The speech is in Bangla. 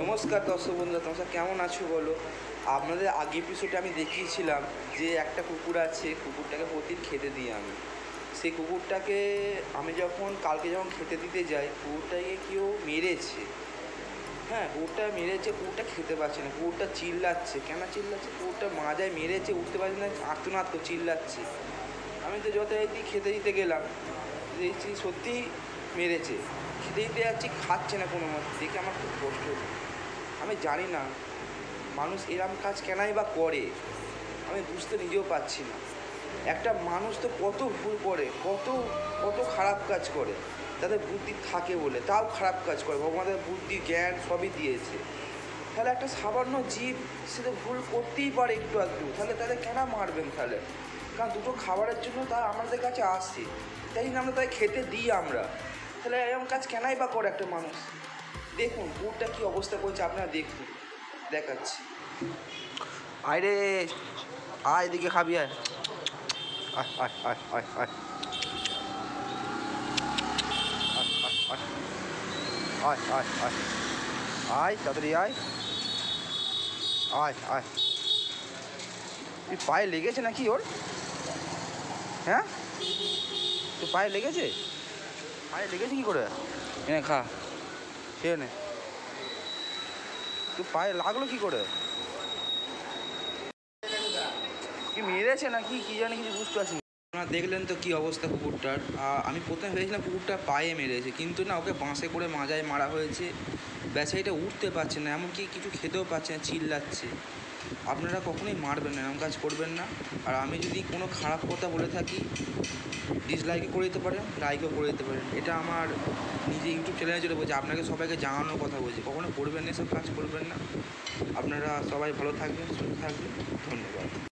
নমস্কার দর্শক বন্ধুরা, তোমরা কেমন আছো বলো। আপনাদের আগে এপিসোডে আমি দেখিয়েছিলাম যে একটা কুকুর আছে, কুকুরটাকে প্রতিদিন খেতে দিই আমি। সেই কুকুরটাকে আমি কালকে যখন খেতে দিতে যাই, কুকুরটাকে কেউ মেরেছে। হ্যাঁ, কুকুরটা মেরেছে, কুকুরটা খেতে পারছে না, কুকুরটা চিল্লাচ্ছে। কেন চিল্লাচ্ছে? কুকুরটা মাজায় মেরেছে, উঠতে পারছে না, আর্তনাদ করে চিল্লাচ্ছে। আমি তো যথারীতি খেতে দিতে গেলাম, দেখছি সত্যিই মেরেছে। খেতে দিতে যাচ্ছি, খাচ্ছে না কোনো মতে, দেখে আমার খুব কষ্ট হলো। আমি জানি না মানুষ এরম কাজ কেনই বা করে, আমি বুঝতে নিজেও পারছি না। একটা মানুষ তো কত ভুল করে, কত কত খারাপ কাজ করে, তাদের বুদ্ধি থাকে বলে তাও খারাপ কাজ করে। ভগবানের বুদ্ধি জ্ঞান সবই দিয়েছে, তাহলে একটা সামান্য জীব সে তো ভুল করতেই পারে একটু আধটু, তাহলে তাদের কেন মারবেন? তাহলে কারণ দুটো খাবারের জন্য তারা আমাদের কাছে আসছে, তাই জন্য আমরা তাই খেতে দিই আমরা। তাহলে এরকম কাজ কেনই বা করে একটা মানুষ? দেখুন কুকুরটা কী অবস্থা করেছে, আপনারা দেখুন, দেখাচ্ছি। আয় রে, আয় এদিকে খাবি, আয় আয় আয় আয় আয় আয় আয় আয় আয় আয় তাড়াতাড়ি আয় আয় আয়। তুই পায়ে লেগেছে নাকি ওর? হ্যাঁ, তোর পায়ে লেগেছে? পায়ে লেগেছে কী করে? এনে খা, খেয়ে নে। তুই পায়ে লাগলো কী করে? কি মেরেছে নাকি কি জানি, কিছু বুঝতে পারছি না। আপনারা দেখলেন তো কী অবস্থা কুকুরটার। আমি প্রথমে ভেবেছিলাম কুকুরটা পায়ে মেরেছে, কিন্তু না, ওকে বাঁশে করে মাজায় মারা হয়েছে। বেচারিটা উঠতে পারছে না, এমনকি কিছু খেতেও পারছে না, চিল্লাচ্ছে। আপনারা কখনোই মারবেন না, এরকম কাজ করবেন না। আর আমি যদি কোনো খারাপ কথা বলে থাকি, ডিসলাইকও করে দিতে পারেন, লাইকও করে দিতে পারেন। এটা আমার নিজে ইউটিউব চ্যানেলে চলে বলছি, আপনাকে সবাইকে জানানোর কথা বলছি। কখনো করবেন না, এসব কাজ করবেন না। আপনারা সবাই ভালো থাকবেন, সুস্থ থাকবেন। ধন্যবাদ।